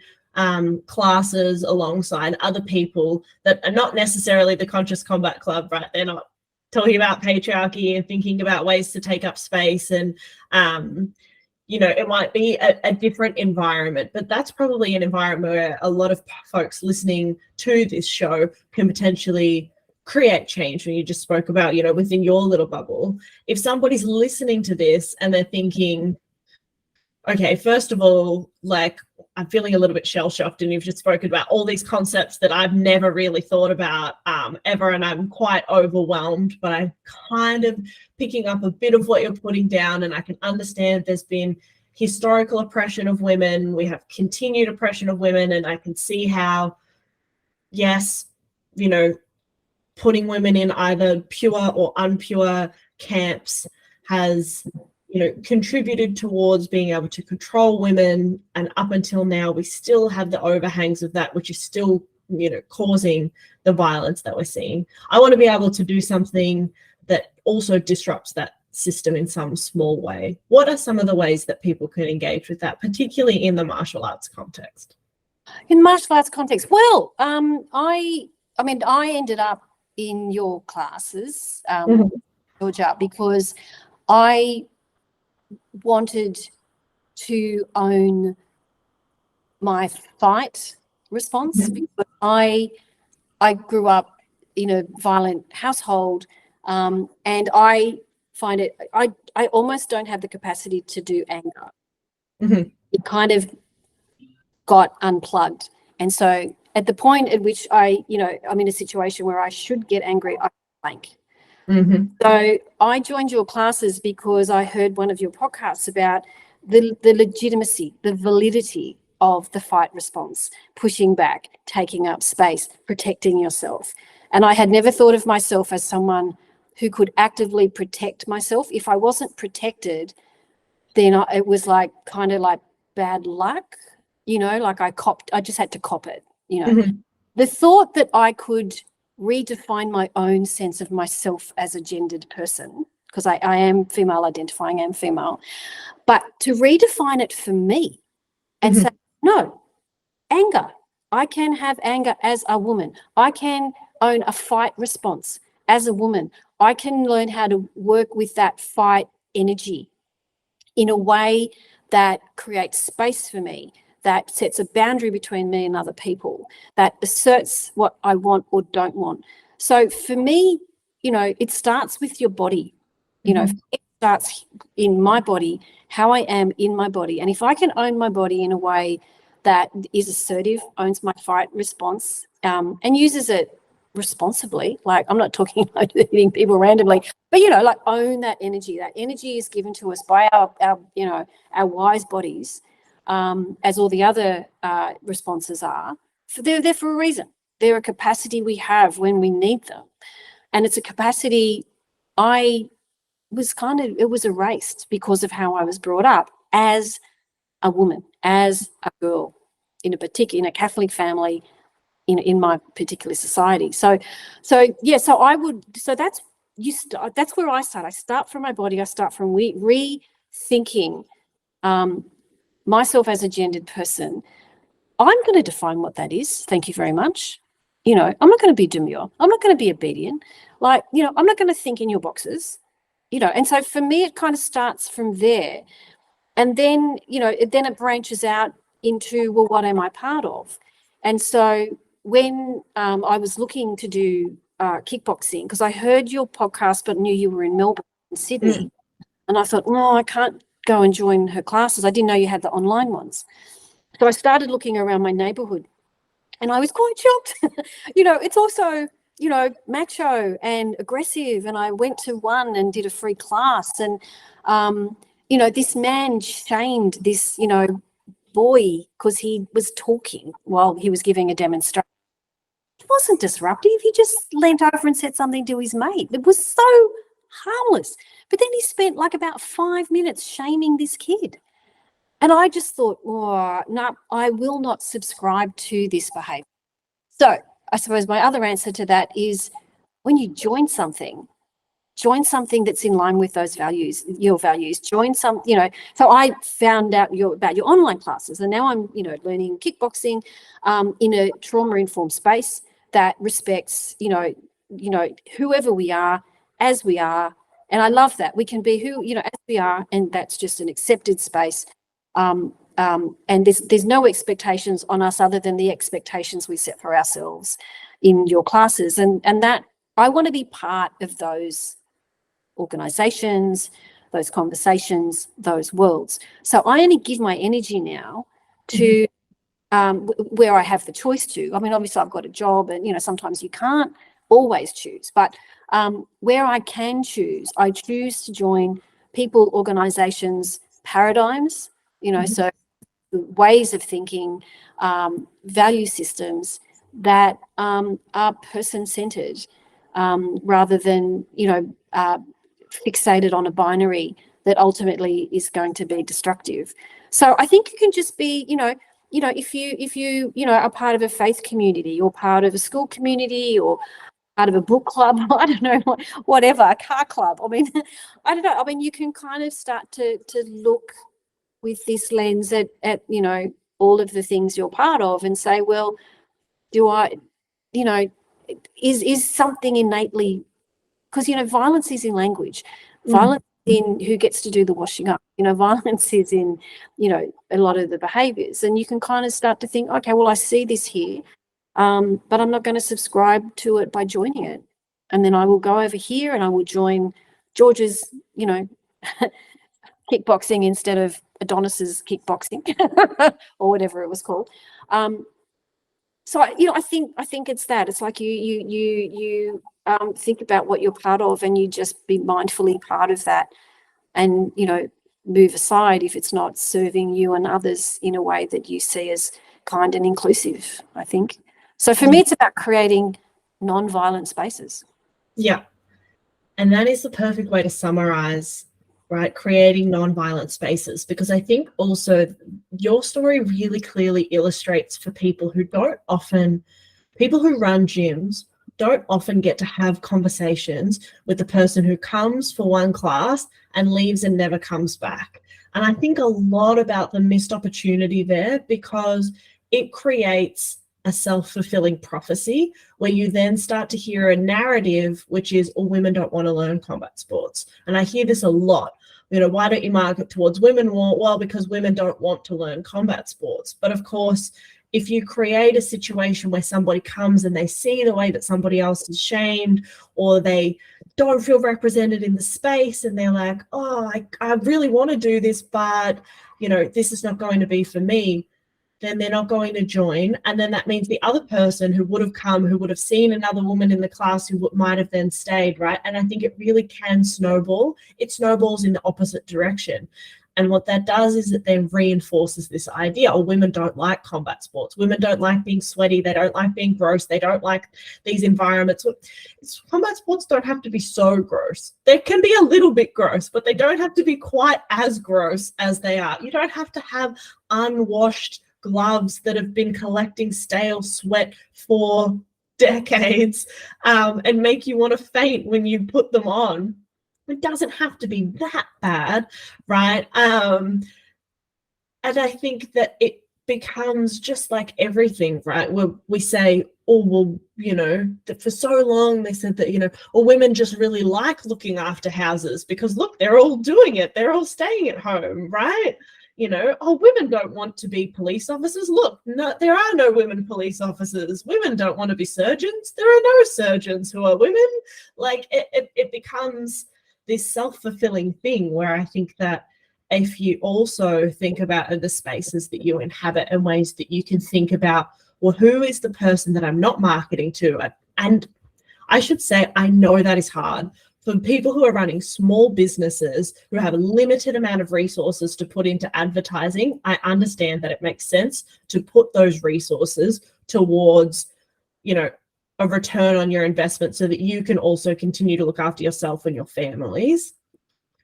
classes alongside other people that are not necessarily the Conscious Combat Club, right? They're not talking about patriarchy and thinking about ways to take up space, and you know, it might be a different environment, but that's probably an environment where a lot of folks listening to this show can potentially create change. When you just spoke about, you know, within your little bubble, if somebody's listening to this and they're thinking, okay, first of all, like, I'm feeling a little bit shell-shocked, and you've just spoken about all these concepts that I've never really thought about ever, and I'm quite overwhelmed, but I'm kind of picking up a bit of what you're putting down, and I can understand there's been historical oppression of women, we have continued oppression of women, and I can see how, yes, you know, putting women in either pure or unpure camps has, you know, contributed towards being able to control women, and up until now we still have the overhangs of that, which is still, you know, causing the violence that we're seeing. I want to be able to do something that also disrupts that system in some small way. What are some of the ways that people can engage with that, particularly in the martial arts context? In martial arts context, well, I mean, I ended up in your classes, Georgia, because I wanted to own my fight response, because I grew up in a violent household, and I find it, I almost don't have the capacity to do anger. It kind of got unplugged. And so at the point at which I'm in a situation where I should get angry, I blank. So I joined your classes because I heard one of your podcasts about the legitimacy, the validity of the fight response, pushing back, taking up space, protecting yourself. And I had never thought of myself as someone who could actively protect myself. If I wasn't protected, then it was like kind of like bad luck, you know, like I just had to cop it, you know. The thought that I could redefine my own sense of myself as a gendered person, because I am female identifying, I am female, but to redefine it for me and say, no, anger. I can have anger as a woman. I can own a fight response as a woman. I can learn how to work with that fight energy in a way that creates space for me, that sets a boundary between me and other people, that asserts what I want or don't want. So for me, it starts with your body. It starts in my body, how I am in my body. And if I can own my body in a way that is assertive, owns my fight response, and uses it responsibly, like I'm not talking about hitting people randomly, but like own that energy. That energy is given to us by our wise bodies, as all the other responses are. They're there for a reason. They're a capacity we have when we need them, and it's a capacity it was erased because of how I was brought up as a woman, as a girl, in a Catholic family, in my particular society. So that's where I start. I start from my body. I start from rethinking myself as a gendered person. I'm going to define what that is. Thank you very much. I'm not going to be demure. I'm not going to be obedient. I'm not going to think in your boxes. And so for me, it kind of starts from there. And then, then it branches out into, well, what am I part of? And so when I was looking to do kickboxing, because I heard your podcast but knew you were in Melbourne and Sydney, and I thought, no, I can't go and join her classes. I didn't know you had the online ones. So I started looking around my neighbourhood, and I was quite shocked. It's also, macho and aggressive, and I went to one and did a free class, and this man shamed this boy because he was talking while he was giving a demonstration. It wasn't disruptive. He just leant over and said something to his mate. It was so harmless. But then he spent like about 5 minutes shaming this kid. And I just thought, oh, no, I will not subscribe to this behaviour. So I suppose my other answer to that is, when you join something that's in line with those values, your values. Join some, so I found out about your online classes, and now I'm, learning kickboxing in a trauma-informed space that respects, whoever we are, as we are. And I love that. We can be who, as we are, and that's just an accepted space. And there's no expectations on us other than the expectations we set for ourselves in your classes. And that I want to be part of those organisations, those conversations, those worlds. So I only give my energy now to where I have the choice to. I mean, obviously I've got a job, and sometimes you can't always choose, but where I can choose, I choose to join people, organisations, paradigms, so ways of thinking, value systems that are person-centred, rather than fixated on a binary that ultimately is going to be destructive. So I think you can just be, if you are part of a faith community, or part of a school community, or part of a book club, I don't know, whatever, a car club. I mean, I don't know. I mean, you can kind of start to look with this lens at all of the things you're part of, and say, well, do I, is something innately, because violence is in language, violence in who gets to do the washing up, violence is in a lot of the behaviours, and you can kind of start to think, okay, well, I see this here, but I'm not going to subscribe to it by joining it, and then I will go over here and I will join George's kickboxing instead of Adonis's kickboxing or whatever it was called. So I think it's that. It's like you think about what you're part of, and you just be mindfully part of that, and move aside if it's not serving you and others in a way that you see as kind and inclusive, I think. So for me, it's about creating non-violent spaces. Yeah. And that is the perfect way to summarize, right? Creating non-violent spaces, because I think also your story really clearly illustrates for people who people who run gyms don't often get to have conversations with the person who comes for one class and leaves and never comes back. And I think a lot about the missed opportunity there, because it creates a self-fulfilling prophecy where you then start to hear a narrative which is, oh, women don't want to learn combat sports. And I hear this a lot. You know, why don't you market towards women? Well, because women don't want to learn combat sports. But of course, if you create a situation where somebody comes and they see the way that somebody else is shamed, or they don't feel represented in the space, and they're like, oh, I really want to do this, but, you know, this is not going to be for me, then they're not going to join. And then that means the other person who would have come, who would have seen another woman in the class who might have then stayed, right? And I think it really can snowball. It snowballs in the opposite direction. And what that does is it then reinforces this idea, oh, women don't like combat sports. Women don't like being sweaty. They don't like being gross. They don't like these environments. Combat sports don't have to be so gross. They can be a little bit gross, but they don't have to be quite as gross as they are. You don't have to have unwashed gloves that have been collecting stale sweat for decades and make you want to faint when you put them on. It doesn't have to be that bad, right? And I think that it becomes just like everything, right? Where we say, oh, well, you know, that for so long they said that, you know, well, women just really like looking after houses because, look, they're all doing it. They're all staying at home, right? You know, oh, women don't want to be police officers. Look, no, there are no women police officers. Women don't want to be surgeons. There are no surgeons who are women. Like it becomes this self-fulfilling thing where I think that if you also think about the spaces that you inhabit and ways that you can think about, well, who is the person that I'm not marketing to? And I should say, I know that is hard. For people who are running small businesses who have a limited amount of resources to put into advertising, I understand that it makes sense to put those resources towards, you know, a return on your investment so that you can also continue to look after yourself and your families.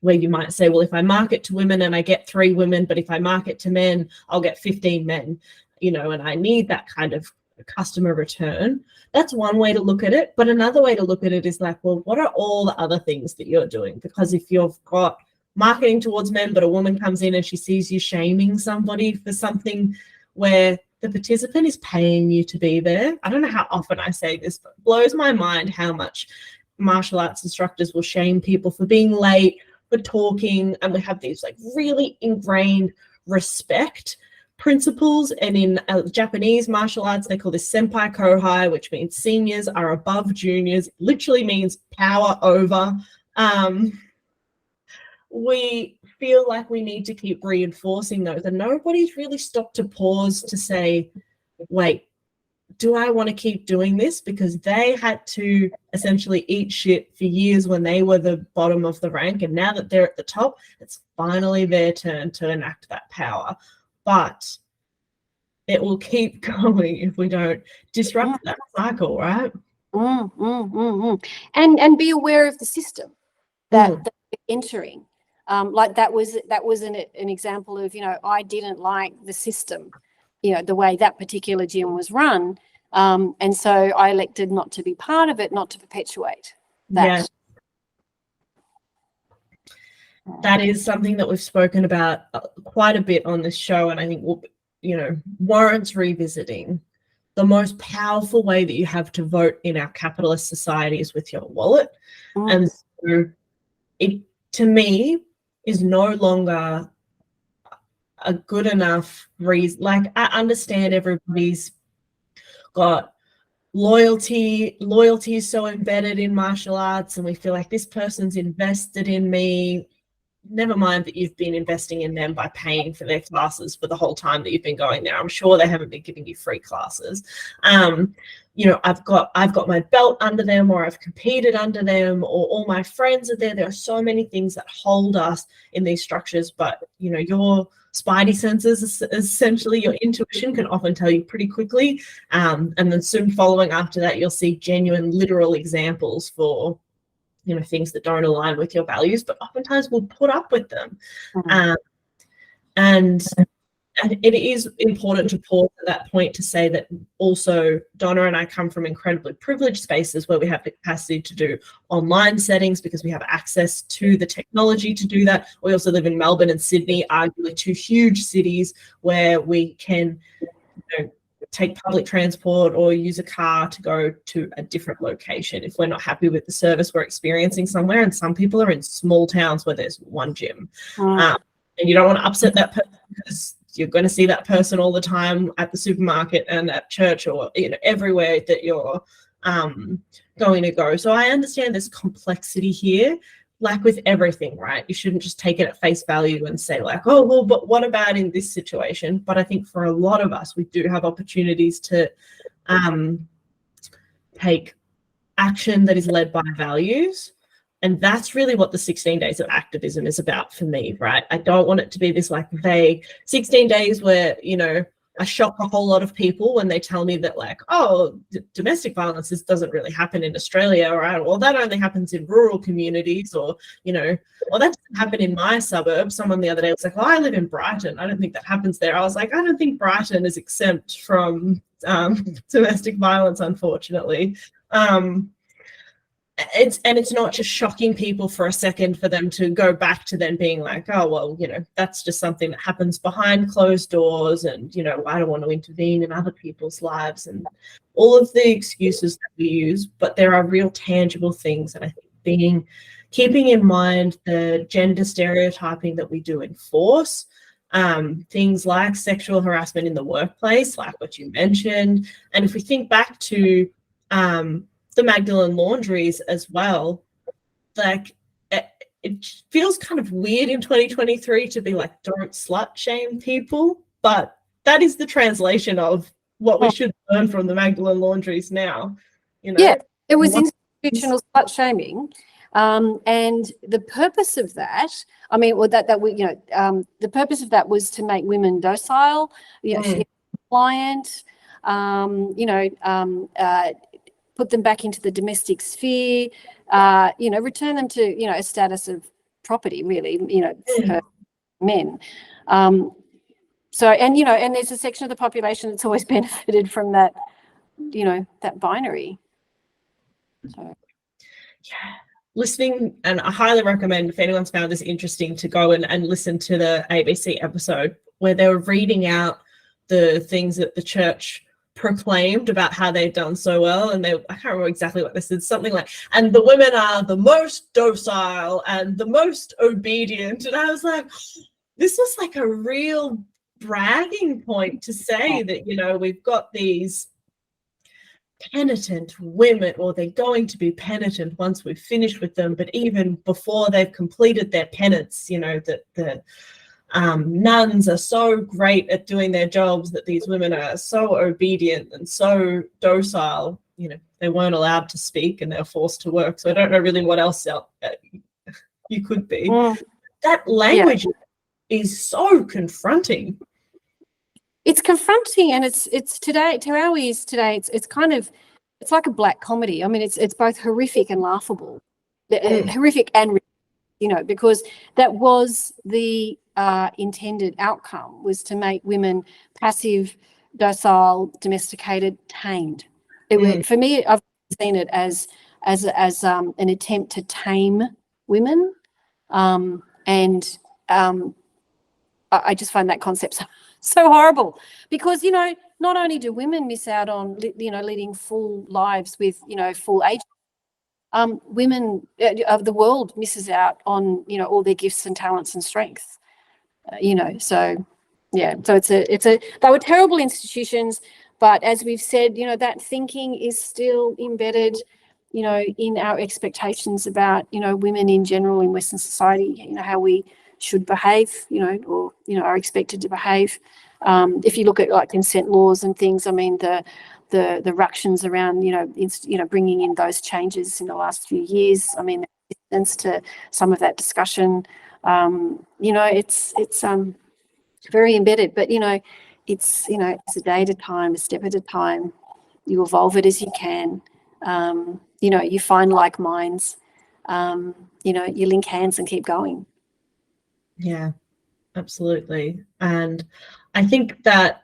Where you might say, well, if I market to women and I get 3 women, but if I market to men, I'll get 15 men, you know, and I need that kind of customer return. That's one way to look at it. But another way to look at it is like, well, what are all the other things that you're doing? Because if you've got marketing towards men, but a woman comes in and she sees you shaming somebody for something where the participant is paying you to be there. I don't know how often I say this, but it blows my mind how much martial arts instructors will shame people for being late, for talking, and we have these like really ingrained respect principles. And in Japanese martial arts, they call this senpai kohai, which means seniors are above juniors. It literally means power over. We feel like we need to keep reinforcing those, and nobody's really stopped to pause to say, wait, do I want to keep doing this? Because they had to essentially eat shit for years when they were the bottom of the rank, and now that they're at the top, it's finally their turn to enact that power. But it will keep going if we don't disrupt that cycle, right? And be aware of the system that we're entering. Like that was an example of, you know, I didn't like the system, you know, the way that particular gym was run. And so I elected not to be part of it, not to perpetuate that. Yeah. That is something that we've spoken about quite a bit on this show, and I think will, you know, warrants revisiting. The most powerful way that you have to vote in our capitalist society is with your wallet. And so it, to me, is no longer a good enough reason. Like, I understand everybody's got loyalty is so embedded in martial arts, and we feel like this person's invested in me. Never mind that you've been investing in them by paying for their classes for the whole time that you've been going there. I'm sure they haven't been giving you free classes. You know, I've got my belt under them, or I've competed under them, or all my friends are there. There are so many things that hold us in these structures, but, you know, your spidey senses, essentially your intuition, can often tell you pretty quickly. And then soon following after that, you'll see genuine literal examples for, you know, things that don't align with your values, but oftentimes we'll put up with them. And it is important to pause at that point to say that also Donna and I come from incredibly privileged spaces where we have the capacity to do online settings because we have access to the technology to do that. We also live in Melbourne and Sydney, arguably 2 huge cities where we can, you know, take public transport or use a car to go to a different location if we're not happy with the service we're experiencing somewhere. And some people are in small towns where there's one gym. And you don't want to upset that person because you're going to see that person all the time at the supermarket and at church or everywhere that you're going to go. So I understand there's complexity here. Like with everything, right? You shouldn't just take it at face value and say like, oh, well, but what about in this situation? But I think for a lot of us, we do have opportunities to take action that is led by values. And that's really what the 16 days of activism is about for me, right? I don't want it to be this like vague 16 days where, I shock a whole lot of people when they tell me that like, oh, domestic violence doesn't really happen in Australia, right? Well, that only happens in rural communities or that doesn't happen in my suburb. Someone the other day was like, oh, I live in Brighton. I don't think that happens there. I was like, I don't think Brighton is exempt from domestic violence, unfortunately. It's not just shocking people for a second for them to go back to then being like, oh, well, that's just something that happens behind closed doors and, I don't want to intervene in other people's lives and all of the excuses that we use. But there are real tangible things. And I think keeping in mind the gender stereotyping that we do enforce, things like sexual harassment in the workplace, like what you mentioned. And if we think back to the Magdalen laundries as well, like it feels kind of weird in 2023 to be like, don't slut shame people, but that is the translation of what we should learn from the Magdalen laundries now. Yeah, it was institutional slut shaming, and the purpose of that, the purpose of that was to make women docile, compliant, put them back into the domestic sphere, return them to, a status of property, really, for men. And there's a section of the population that's always benefited from that, that binary. So. Yeah. Listening, and I highly recommend if anyone's found this interesting to go and listen to the ABC episode where they were reading out the things that the church proclaimed about how they've done so well, and I can't remember exactly what this is, something like, and the women are the most docile and the most obedient, and I was like, this was like a real bragging point to say that we've got these penitent women, or they're going to be penitent once we've finished with them, but even before they've completed their penance, that the nuns are so great at doing their jobs that these women are so obedient and so docile. They weren't allowed to speak and they're forced to work. So I don't know really what else you could be. That language is so confronting. It's confronting, and it's today, to our ears today, it's kind of, it's like a black comedy. I mean, it's both horrific and laughable, horrific and, because that was the intended outcome, was to make women passive, docile, domesticated, tamed. For me, I've seen it as an attempt to tame women, and I just find that concept so horrible, because not only do women miss out on leading full lives with full age, women of the world misses out on all their gifts and talents and strengths. So they were terrible institutions, but as we've said, that thinking is still embedded, in our expectations about, women in general in Western society, how we should behave, or, are expected to behave. If you look at like consent laws and things, I mean, the ructions around, bringing in those changes in the last few years, I mean, resistance to some of that discussion, it's very embedded, but, it's a day at a time, a step at a time. You evolve it as you can. You find like minds, you link hands and keep going. Yeah, absolutely. And I think that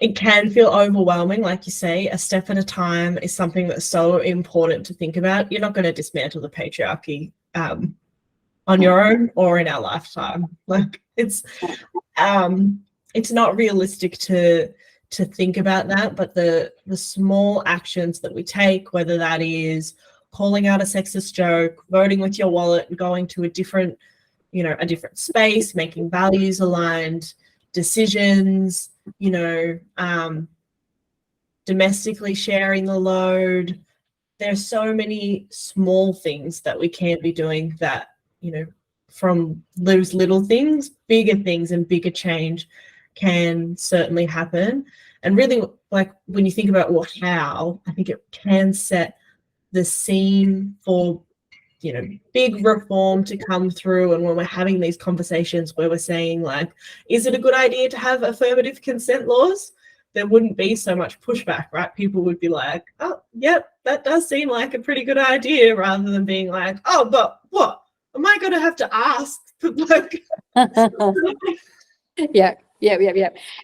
it can feel overwhelming, like you say. A step at a time is something that's so important to think about. You're not going to dismantle the patriarchy on your own or in our lifetime. Like it's not realistic to to think about that, but the small actions that we take, whether that is calling out a sexist joke, voting with your wallet, and going to a different space, making values aligned decisions, domestically sharing the load. There's so many small things that we can be doing that, from those little things, bigger things and bigger change can certainly happen. And really, like, when you think about how, I think it can set the scene for, big reform to come through. And when we're having these conversations where we're saying, like, is it a good idea to have affirmative consent laws? There wouldn't be so much pushback, right? People would be like, oh, yep, that does seem like a pretty good idea, rather than being like, oh, but what? Am I going to have to ask? Like, Yeah.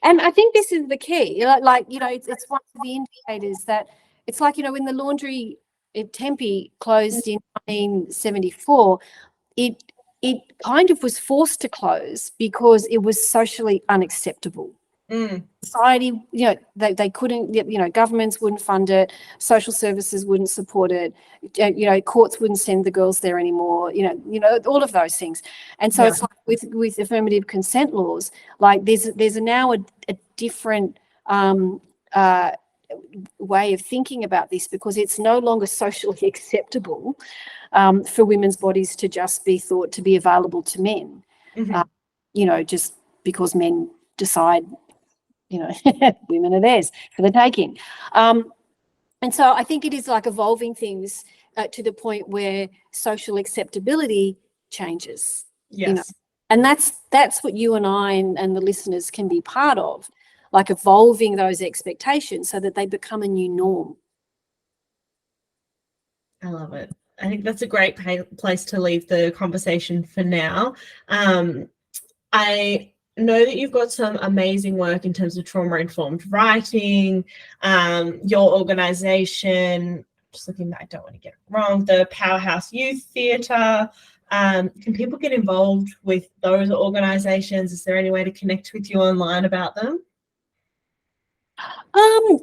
And I think this is the key. It's one of the indicators that it's like, when the laundry at Tempe closed in 1974, it kind of was forced to close because it was socially unacceptable. Society, they couldn't, governments wouldn't fund it, social services wouldn't support it, courts wouldn't send the girls there anymore, all of those things. And so it's like with affirmative consent laws, like there's now a different way of thinking about this, because it's no longer socially acceptable for women's bodies to just be thought to be available to men, just because men decide women are theirs for the taking. And so I think it is like evolving things to the point where social acceptability changes. Yes. And that's what you and I and the listeners can be part of, like evolving those expectations so that they become a new norm. I love it. I think that's a great place to leave the conversation for now. I know that you've got some amazing work in terms of trauma-informed writing, your organisation, just looking that I don't want to get it wrong, the Powerhouse Youth Theatre. Can people get involved with those organisations? Is there any way to connect with you online about them? I'm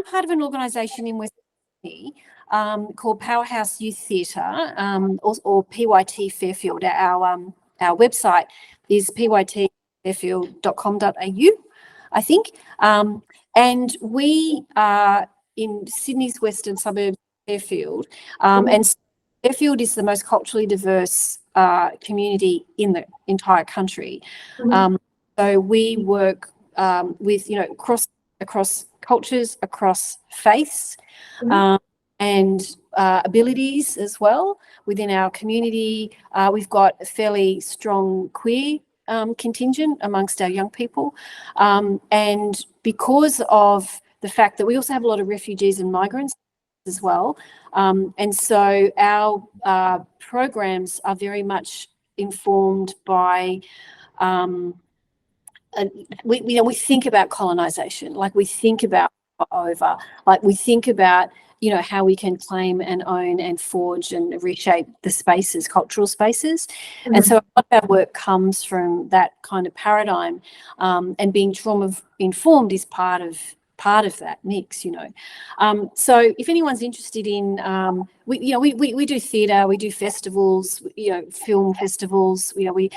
part of an organisation in West Sydney called Powerhouse Youth Theatre, or PYT Fairfield. Our website is pytfairfield.com.au, I think. And we are in Sydney's western suburb, Fairfield, and Fairfield is the most culturally diverse community in the entire country. So we work with, across cultures, across faiths, and abilities as well within our community. We've got a fairly strong queer contingent amongst our young people. And because of the fact that we also have a lot of refugees and migrants as well. And so our programs are very much informed by we think about colonisation, like we think about over, like we think about how we can claim and own and forge and reshape the spaces, cultural spaces. And so a lot of our work comes from that kind of paradigm, and being trauma informed is part of that mix. So if anyone's interested in, we do theatre, we do festivals, film festivals. We have a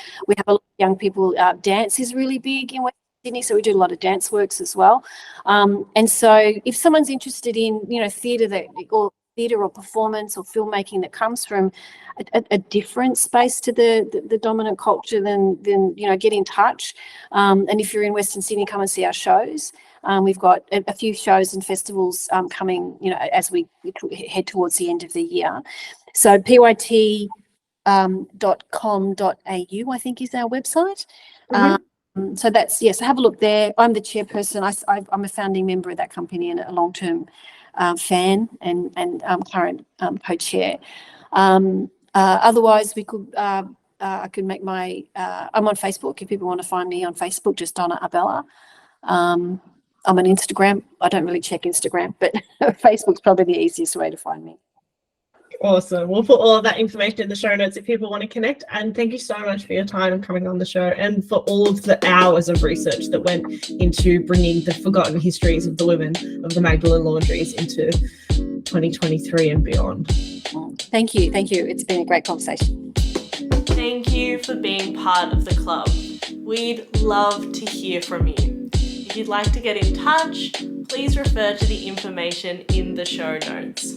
lot of young people. Dance is really big in West Sydney, so we do a lot of dance works as well. And so if someone's interested in theatre or performance or filmmaking that comes from a different space to the dominant culture, then get in touch. And if you're in Western Sydney, come and see our shows. We've got a few shows and festivals coming, as we head towards the end of the year. So pyt.com.au, I think, is our website. So that's, yes, have a look there. I'm the chairperson. I'm a founding member of that company and a long-term fan and current co-chair. Otherwise, we could I could make my I'm on Facebook if people want to find me on Facebook, just Donna Abela. I'm on Instagram. I don't really check Instagram, but Facebook's probably the easiest way to find me. Awesome. We'll put all of that information in the show notes if people want to connect. And thank you so much for your time and coming on the show, and for all of the hours of research that went into bringing the forgotten histories of the women of the Magdalen laundries into 2023 and beyond. Thank you. Thank you. It's been a great conversation. Thank you for being part of the club. We'd love to hear from you. If you'd like to get in touch, please refer to the information in the show notes.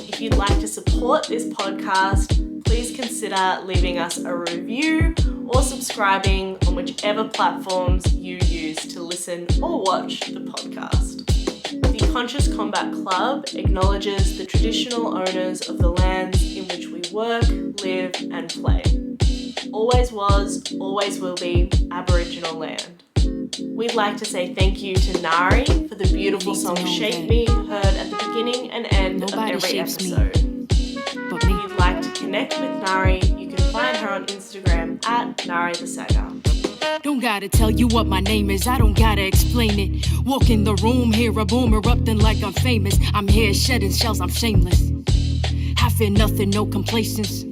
If you'd like to support this podcast, please consider leaving us a review or subscribing on whichever platforms you use to listen or watch the podcast. The Conscious Combat Club acknowledges the traditional owners of the lands in which we work, live and play. Always was, always will be Aboriginal land. We'd like to say thank you to Nari for the beautiful song Shape Me, heard at the beginning and end of every episode. If you'd like to connect with Nari, you can find her on Instagram at Nari the Saga. Don't gotta tell you what my name is, I don't gotta explain it. Walk in the room, hear a boom erupting like I'm famous. I'm here shedding shells, I'm shameless. I fear nothing, no complacence.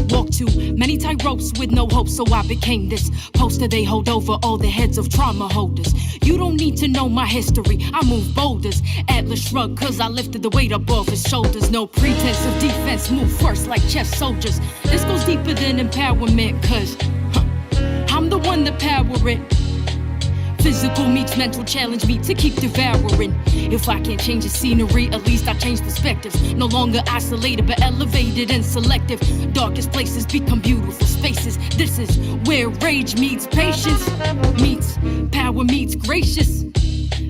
Walk too many tight ropes with no hope, so I became this poster they hold over all the heads of trauma holders. You don't need to know my history, I move boulders. Atlas shrug, cause I lifted the weight up off his shoulders. No pretense of defense, move first like chess soldiers. This goes deeper than empowerment, cause I'm the one that power it. Physical meets mental, challenge me to keep devouring. If I can't change the scenery, at least I change perspectives. No longer isolated, but elevated and selective. Darkest places become beautiful spaces. This is where rage meets patience, meets power meets gracious.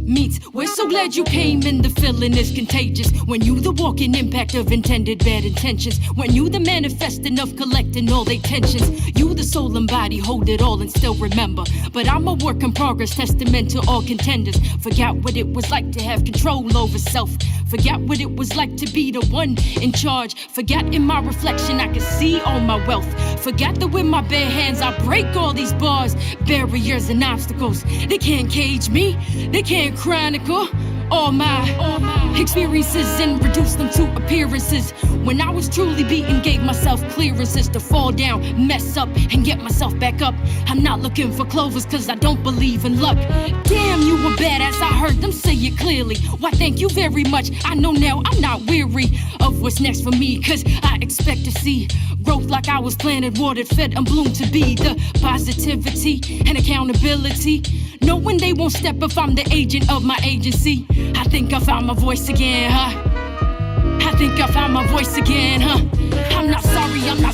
Meets, we're so glad you came, and the feeling is contagious. When you the walking impact of intended bad intentions. When you the manifesting of collecting all they tensions. You the soul and body hold it all and still remember. But I'm a work in progress, testament to all contenders. Forgot what it was like to have control over self. Forgot what it was like to be the one in charge. Forgot in my reflection I could see all my wealth. Forgot that with my bare hands I break all these bars, barriers and obstacles. They can't cage me, they can't chronicle all my experiences and reduce them to appearances. When I was truly beaten, gave myself clearances to fall down, mess up, and get myself back up. I'm not looking for clovers cause I don't believe in luck. Damn, you were badass, I heard them say it clearly. Why thank you very much, I know now I'm not weary of what's next for me. Cause I expect to see growth like I was planted, watered, fed, and bloomed to be. The positivity and accountability, knowing they won't step if I'm the agent of my agency. I think I found my voice again, huh? I think I found my voice again, huh? I'm not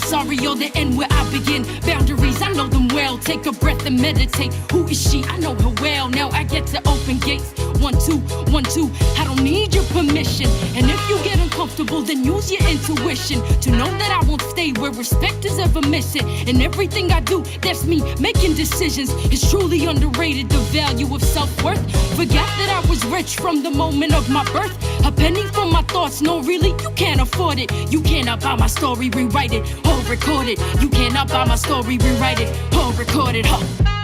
sorry, you're the end where I begin. Boundaries, I know them well. Take a breath and meditate. Who is she? I know her well. Now I get to open gates. 1, 2, 1, 2. I don't need your permission. And if you get uncomfortable, then use your intuition to know that I won't stay where respect is ever missing. And everything I do, that's me making decisions. It's truly underrated, the value of self-worth. Forgot that I was rich from the moment of my birth. A penny from my thoughts, no really, you can't afford it. You cannot buy my story, rewrite it, or record it. You cannot buy my story, rewrite it, or record it, huh?